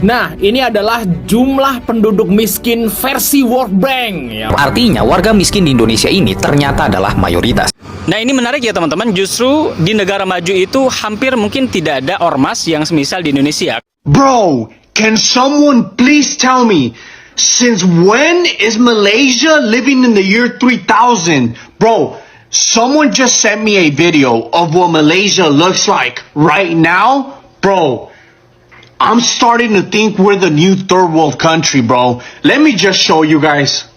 Nah, ini adalah jumlah penduduk miskin versi World Bank. Ya. Artinya warga miskin di Indonesia ini ternyata adalah mayoritas. Nah, ini menarik ya teman-teman, justru di negara maju itu hampir mungkin tidak ada ormas yang semisal di Indonesia. Bro, can someone please tell me, since when is Malaysia living in the year 3000? Bro, someone just sent me a video of what Malaysia looks like right now. Bro, I'm starting to think we're the new third world country, bro. Let me just show you guys.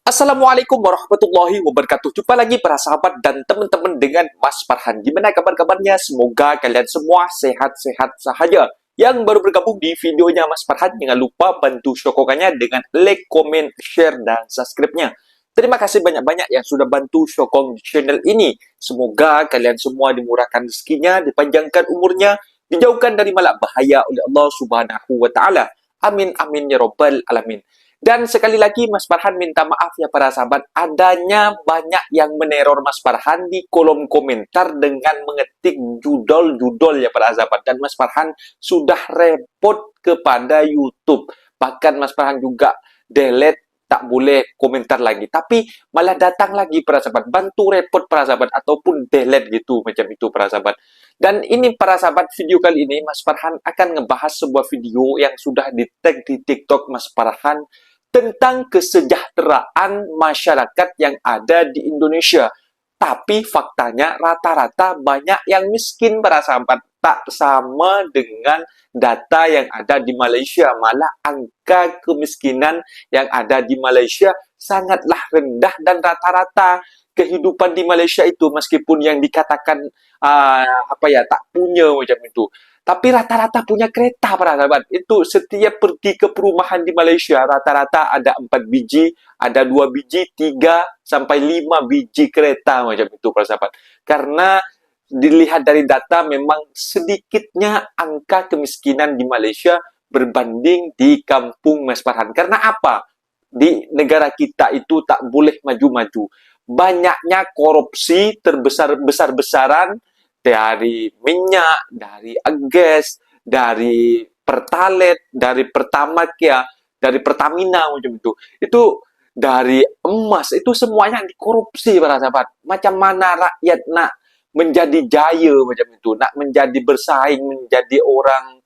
Assalamualaikum warahmatullahi wabarakatuh. Jumpa lagi para sahabat dan teman-teman dengan Mas Farhan. Gimana kabar-kabarnya? Semoga kalian semua sehat-sehat sahaja. Yang baru bergabung di videonya Mas Farhan, jangan lupa bantu sokongannya dengan like, komen, share, dan subscribe-nya. Terima kasih banyak-banyak yang sudah bantu sokong channel ini. Semoga kalian semua dimurahkan rezekinya, dipanjangkan umurnya, dijauhkan dari malak bahaya oleh Allah Subhanahu wa Ta'ala. Amin, amin, ya Rabbal Alamin. Dan sekali lagi Mas Farhan minta maaf ya para sahabat, adanya banyak yang meneror Mas Farhan di kolom komentar dengan mengetik judul-judul ya para sahabat. Dan Mas Farhan sudah repot kepada YouTube. Bahkan Mas Farhan juga delete, tak boleh komentar lagi. Tapi malah datang lagi para sahabat, bantu repot para sahabat ataupun delete gitu macam itu para sahabat. Dan ini para sahabat, video kali ini Mas Farhan akan ngebahas sebuah video yang sudah di-tag di TikTok Mas Farhan tentang kesejahteraan masyarakat yang ada di Indonesia. Tapi faktanya rata-rata banyak yang miskin para sahabat. Tak sama dengan data yang ada di Malaysia. Malah angka kemiskinan yang ada di Malaysia sangatlah rendah dan rata-rata kehidupan di Malaysia itu meskipun yang dikatakan tak punya macam itu. Tapi rata-rata punya kereta para sahabat. Itu setiap pergi ke perumahan di Malaysia rata-rata ada 4 biji, ada 2 biji, 3 sampai 5 biji kereta macam itu para sahabat. Karena dilihat dari data memang sedikitnya angka kemiskinan di Malaysia berbanding di kampung Mas Farhan. Karena apa? Di negara kita itu tak boleh maju-maju. Banyaknya korupsi besar-besaran dari minyak, dari gas, dari Pertalite, dari Pertamax ya, dari Pertamina macam itu. Itu dari emas, itu semuanya dikorupsi para sahabat. Macam mana rakyat nak menjadi jaya macam itu, nak menjadi bersaing, menjadi orang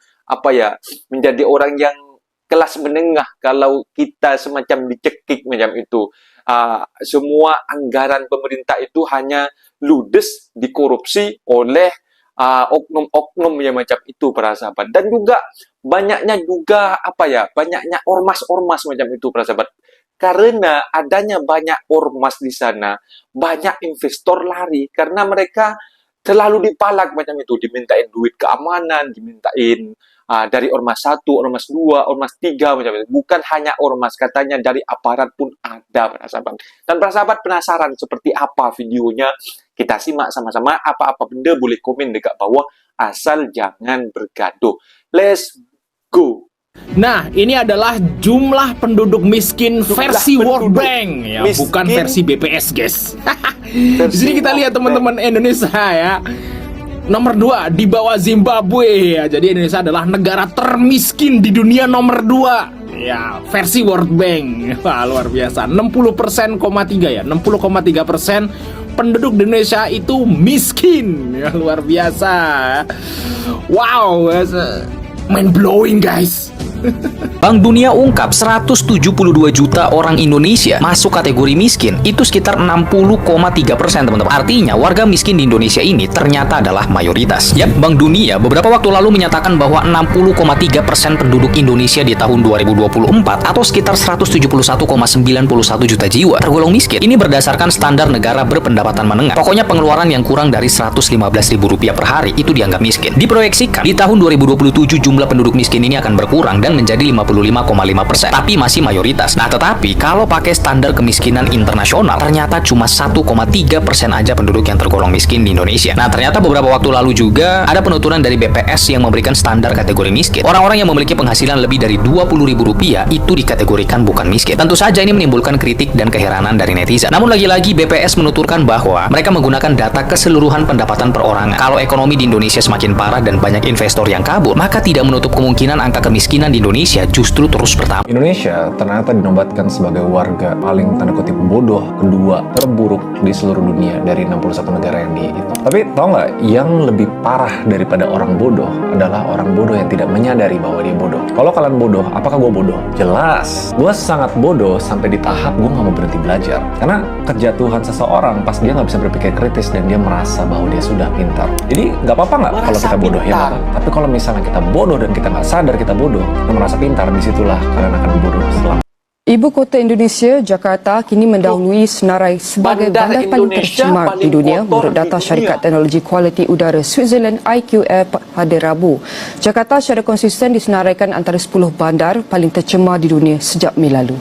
menjadi orang yang kelas menengah kalau kita semacam dicekik macam itu. Semua anggaran pemerintah itu hanya ludes dikorupsi oleh oknum-oknum yang macam itu para sahabat. Dan juga banyaknya ormas-ormas macam itu para sahabat. Karena adanya banyak ormas di sana, banyak investor lari karena mereka terlalu dipalak macam itu, dimintain duit keamanan, dimintain dari ormas 1, ormas 2, ormas 3 macam itu. Bukan hanya ormas, katanya dari aparat pun ada para sahabat. Dan para sahabat penasaran seperti apa videonya? Kita simak sama-sama. Apa-apa benda boleh komen dekat bawah, asal jangan bergaduh. Let's go. Nah, ini adalah jumlah penduduk miskin versi World Bank, ya, bukan versi BPS, guys. Di sini kita lihat teman-teman Indonesia ya. Nomor 2 di bawah Zimbabwe ya. Jadi Indonesia adalah negara termiskin di dunia nomor 2. Ya, versi World Bank. Wah, luar biasa. 60,3 ya. 60,3% penduduk di Indonesia itu miskin. Ya, luar biasa. Wow, mind blowing guys. Bank Dunia ungkap 172 juta orang Indonesia masuk kategori miskin. Itu sekitar 60,3% teman-teman. Artinya warga miskin di Indonesia ini ternyata adalah mayoritas. Ya, Bank Dunia beberapa waktu lalu menyatakan bahwa 60,3% penduduk Indonesia di tahun 2024 atau sekitar 171,91 juta jiwa tergolong miskin. Ini berdasarkan standar negara berpendapatan menengah. Pokoknya pengeluaran yang kurang dari Rp115.000 per hari itu dianggap miskin. Diproyeksikan di tahun 2027 jumlah penduduk miskin ini akan berkurang dan kemudian menjadi 55,5%, tapi masih mayoritas. Nah, tetapi kalau pakai standar kemiskinan internasional, ternyata cuma 1,3% aja penduduk yang tergolong miskin di Indonesia. Nah, ternyata beberapa waktu lalu juga ada penuturan dari BPS yang memberikan standar kategori miskin. Orang-orang yang memiliki penghasilan lebih dari Rp20.000 itu dikategorikan bukan miskin. Tentu saja ini menimbulkan kritik dan keheranan dari netizen. Namun lagi-lagi BPS menuturkan bahwa mereka menggunakan data keseluruhan pendapatan perorangan. Kalau ekonomi di Indonesia semakin parah dan banyak investor yang kabur, maka tidak menutup kemungkinan angka kemiskinan di Indonesia justru terus bertambah. Indonesia ternyata dinobatkan sebagai warga paling tanda kutip bodoh kedua terburuk di seluruh dunia dari 61 negara yang dihitung. Tapi tau nggak, yang lebih parah daripada orang bodoh adalah orang bodoh yang tidak menyadari bahwa dia bodoh. Kalau kalian bodoh, apakah gue bodoh? Jelas, gue sangat bodoh sampai di tahap gue nggak mau berhenti belajar. Karena kejatuhan seseorang pas dia nggak bisa berpikir kritis dan dia merasa bahwa dia sudah pintar. Jadi nggak apa-apa nggak kalau kita bodoh, ya apa? Tapi kalau misalnya kita bodoh dan kita nggak sadar kita bodoh, kita merasa pintar, disitulah kalian akan bodoh setelah. Ibu kota Indonesia, Jakarta, kini mendahului senarai sebagai bandar paling tercemar di dunia menurut data syarikat teknologi kualiti udara Switzerland IQF pada Rabu. Jakarta secara konsisten disenaraikan antara 10 bandar paling tercemar di dunia sejak Mei lalu.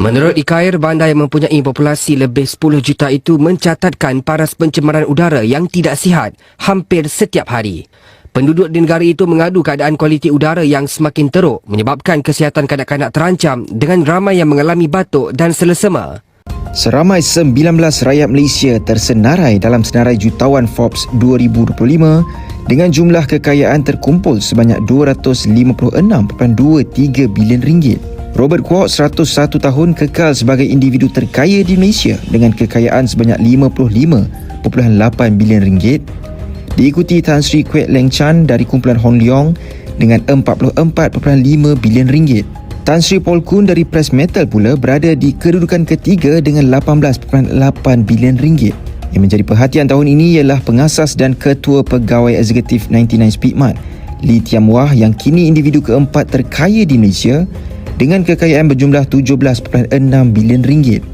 Menurut IKAIR, bandar yang mempunyai populasi lebih 10 juta itu mencatatkan paras pencemaran udara yang tidak sihat hampir setiap hari. Penduduk di negara itu mengadu keadaan kualiti udara yang semakin teruk menyebabkan kesihatan kanak-kanak terancam dengan ramai yang mengalami batuk dan selesema. Seramai 19 rakyat Malaysia tersenarai dalam senarai jutawan Forbes 2025 dengan jumlah kekayaan terkumpul sebanyak RM256.23 bilion. Robert Kwok, 101 tahun, kekal sebagai individu terkaya di Malaysia dengan kekayaan sebanyak RM55.8 bilion. Diikuti Tan Sri Kwek Leng Chan dari kumpulan Hon Leong dengan RM44.5 bilion. Tan Sri Paul Kun dari Press Metal pula berada di kedudukan ketiga dengan RM18.8 bilion. Yang menjadi perhatian tahun ini ialah pengasas dan ketua pegawai eksekutif 99 Speedmart, Lee Tiam Wah, yang kini individu keempat terkaya di Malaysia dengan kekayaan berjumlah RM17.6 bilion.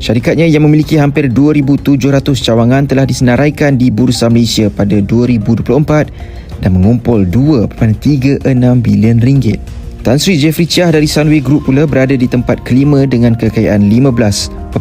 Syarikatnya yang memiliki hampir 2,700 cawangan telah disenaraikan di Bursa Malaysia pada 2024 dan mengumpul RM2.36 bilion. Tan Sri Jeffrey Chia dari Sunway Group pula berada di tempat kelima dengan kekayaan RM15.6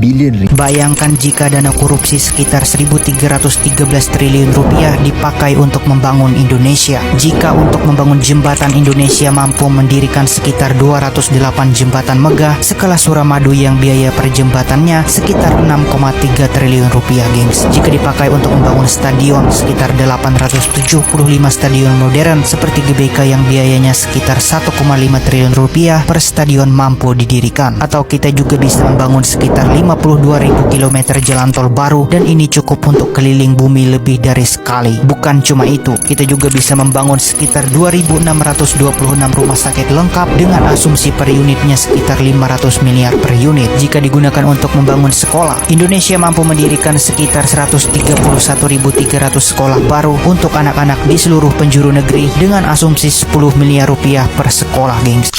bilion. Bayangkan jika dana korupsi sekitar Rp1.313 triliun dipakai untuk membangun Indonesia. Jika untuk membangun jembatan Indonesia mampu mendirikan sekitar 208 jembatan megah sekelas Suramadu yang biaya per jembatannya sekitar Rp6,3 triliun, gengs. Jika dipakai untuk membangun stadion sekitar 875 stadion modern seperti GBK yang biayanya sekitar Rp1,5 triliun per stadion mampu didirikan. Atau kita juga bisa membangun sekitar 52.000 km jalan tol baru dan ini cukup untuk keliling bumi lebih dari sekali. Bukan cuma itu, kita juga bisa membangun sekitar 2.626 rumah sakit lengkap dengan asumsi per unitnya sekitar 500 miliar per unit. Jika digunakan untuk membangun sekolah, Indonesia mampu mendirikan sekitar 131.300 sekolah baru untuk anak-anak di seluruh penjuru negeri dengan asumsi 10 miliar rupiah per sekolah, gengs.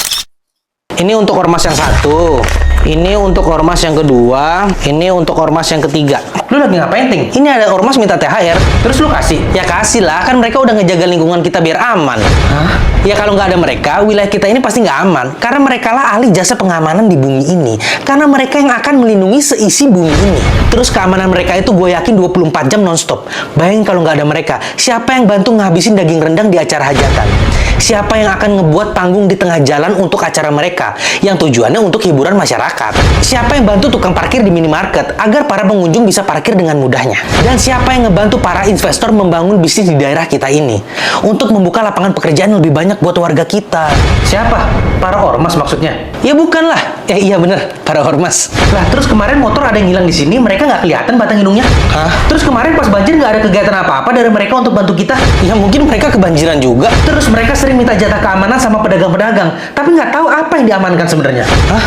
Ini untuk ormas yang satu, ini untuk ormas yang kedua, ini untuk ormas yang ketiga. Lu lagi ngapain, Ting? Ini ada ormas minta THR, terus lu kasih? Ya kasih lah, kan mereka udah ngejaga lingkungan kita biar aman. Hah? Ya kalau nggak ada mereka, wilayah kita ini pasti nggak aman. Karena mereka lah ahli jasa pengamanan di bumi ini. Karena mereka yang akan melindungi seisi bumi ini. Terus keamanan mereka itu gue yakin 24 jam nonstop. Bayangin kalau nggak ada mereka, siapa yang bantu ngabisin daging rendang di acara hajatan? Siapa yang akan ngebuat panggung di tengah jalan untuk acara mereka yang tujuannya untuk hiburan masyarakat? Siapa yang bantu tukang parkir di minimarket agar para pengunjung bisa parkir dengan mudahnya? Dan siapa yang ngebantu para investor membangun bisnis di daerah kita ini untuk membuka lapangan pekerjaan lebih banyak buat warga kita? Siapa? Para ormas maksudnya? Ya bukan lah. Iya bener, para ormas. Lah terus kemarin motor ada yang hilang di sini, mereka nggak kelihatan batang hidungnya? Hah? Terus kemarin pas banjir nggak ada kegiatan apa-apa dari mereka untuk bantu kita? Ya mungkin mereka kebanjiran juga. Terus mereka sering minta jatah keamanan sama pedagang-pedagang, tapi nggak tahu apa yang diamankan sebenarnya. Hah?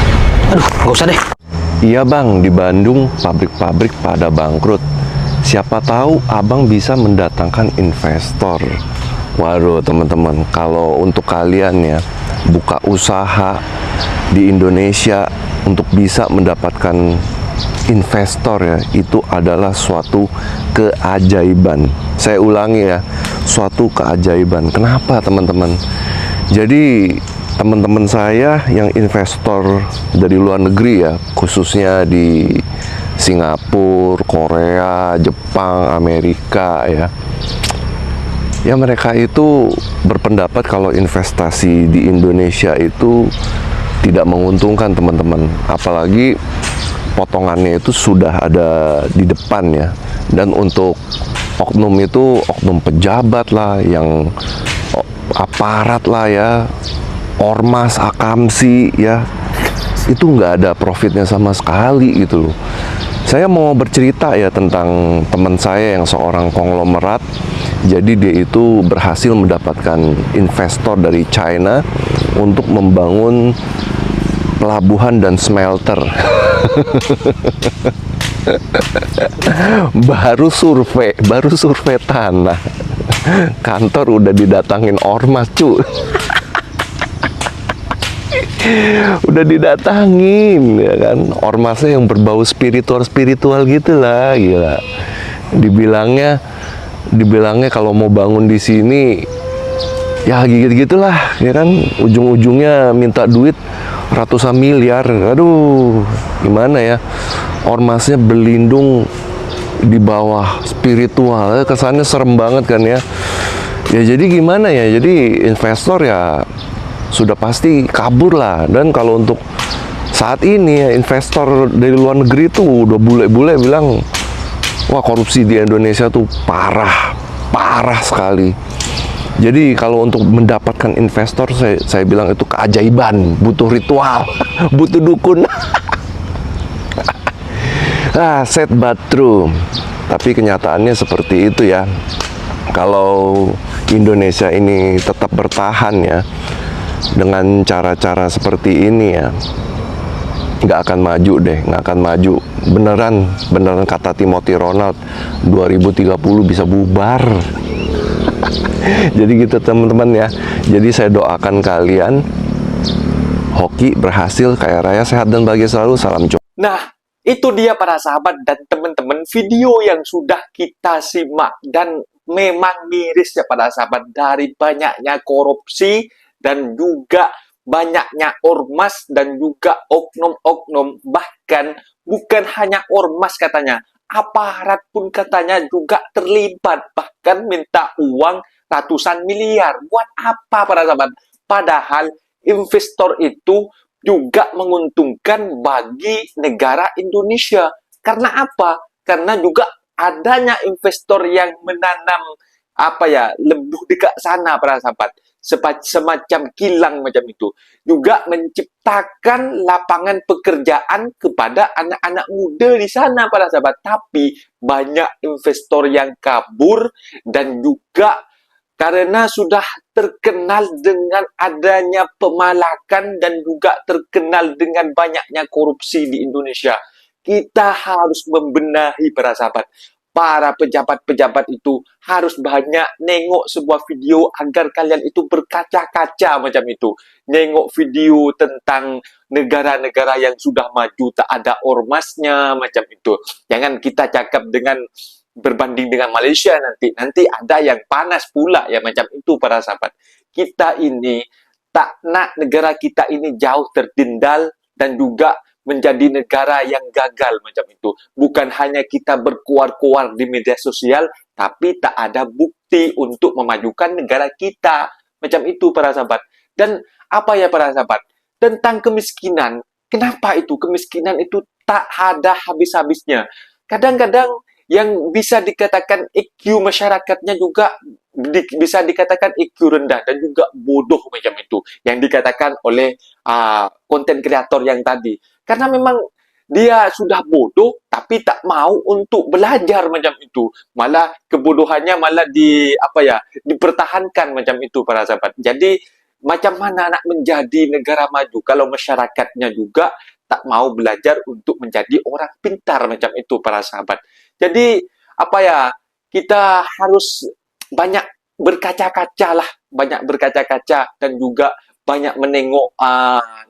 Aduh, nggak usah deh. Iya bang, di Bandung pabrik-pabrik pada bangkrut. Siapa tahu abang bisa mendatangkan investor. Waduh teman-teman, kalau untuk kalian ya, buka usaha di Indonesia untuk bisa mendapatkan investor ya, itu adalah suatu keajaiban. Saya ulangi ya, suatu keajaiban. Kenapa teman-teman? Jadi teman-teman saya yang investor dari luar negeri ya, khususnya di Singapura, Korea, Jepang, Amerika ya, mereka itu berpendapat kalau investasi di Indonesia itu tidak menguntungkan teman-teman, apalagi potongannya itu sudah ada di depan ya. Dan untuk oknum itu, oknum pejabat lah, yang aparat lah ya, ormas, akamsi ya, itu nggak ada profitnya sama sekali gitu loh. Saya mau bercerita ya tentang teman saya yang seorang konglomerat. Jadi dia itu berhasil mendapatkan investor dari China untuk membangun pelabuhan dan smelter. baru survei tanah. Kantor udah didatangin ormas, cu. Udah didatangin ya kan, ormasnya yang berbau spiritual gitulah, gila. Dibilangnya kalau mau bangun di sini ya gitulah ya kan, ujung-ujungnya minta duit ratusan miliar. Aduh, gimana ya, ormasnya berlindung di bawah spiritual, kesannya serem banget kan ya. Ya jadi gimana ya, jadi investor ya sudah pasti kabur lah. Dan kalau untuk saat ini ya, investor dari luar negeri tuh udah bule-bule bilang, wah korupsi di Indonesia tuh parah sekali. Jadi kalau untuk mendapatkan investor, saya bilang itu keajaiban, butuh ritual, butuh dukun. Sad but true. Tapi kenyataannya seperti itu ya. Kalau Indonesia ini tetap bertahan ya, dengan cara-cara seperti ini ya, nggak akan maju deh, nggak akan maju. Beneran kata Timothy Ronald, 2030 bisa bubar. Jadi gitu teman-teman ya. Jadi saya doakan kalian hoki berhasil, kaya raya, sehat dan bahagia selalu. Salam Jok. Nah, itu dia para sahabat dan teman-teman video yang sudah kita simak. Dan memang miris ya para sahabat, dari banyaknya korupsi dan juga banyaknya ormas dan juga oknum-oknum. Bahkan bukan hanya ormas katanya, aparat pun katanya juga terlibat, bahkan minta uang ratusan miliar. Buat apa para sahabat? Padahal investor itu juga menguntungkan bagi negara Indonesia. Karena apa? Karena juga adanya investor yang menanam lembu dekat sana para sahabat, semacam kilang macam itu, juga menciptakan lapangan pekerjaan kepada anak-anak muda di sana para sahabat. Tapi banyak investor yang kabur, dan juga karena sudah terkenal dengan adanya pemalakan dan juga terkenal dengan banyaknya korupsi di Indonesia, kita harus membenahi para sahabat. Para pejabat-pejabat itu harus banyak nengok sebuah video agar kalian itu berkaca-kaca macam itu. Nengok video tentang negara-negara yang sudah maju tak ada ormasnya macam itu. Jangan kita cakap dengan berbanding dengan Malaysia nanti ada yang panas pula ya macam itu para sahabat. Kita ini tak nak negara kita ini jauh tertinggal dan juga menjadi negara yang gagal macam itu. Bukan hanya kita berkuar-kuar di media sosial, tapi tak ada bukti untuk memajukan negara kita macam itu para sahabat. Dan apa ya para sahabat, tentang kemiskinan, kenapa itu kemiskinan itu tak ada habis-habisnya. Kadang-kadang yang bisa dikatakan IQ masyarakatnya juga bisa dikatakan IQ rendah dan juga bodoh macam itu, yang dikatakan oleh konten kreator yang tadi. Karena memang dia sudah bodoh tapi tak mau untuk belajar macam itu. Malah kebodohannya malah dipertahankan macam itu para sahabat. Jadi macam mana nak menjadi negara maju kalau masyarakatnya juga tak mau belajar untuk menjadi orang pintar macam itu para sahabat. Jadi kita harus banyak berkaca-kaca lah, banyak berkaca-kaca dan juga banyak menengok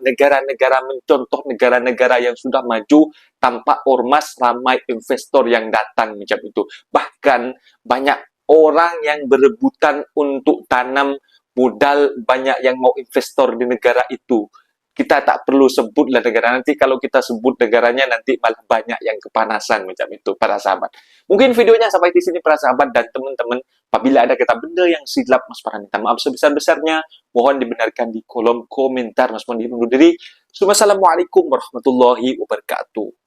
negara-negara, mencontoh negara-negara yang sudah maju tanpa ormas, ramai investor yang datang macam itu. Bahkan banyak orang yang berebutan untuk tanam modal banyak yang mau investor di negara itu. Kita tak perlu sebutlah negara, nanti kalau kita sebut negaranya nanti malah banyak yang kepanasan macam itu para sahabat. Mungkin videonya sampai di sini para sahabat dan teman-teman. Apabila ada kata benda yang silap, Mas Farhan minta maaf sebesar-besarnya. Mohon dibenarkan di kolom komentar. Mas Farhan undur diri. Assalamualaikum warahmatullahi wabarakatuh.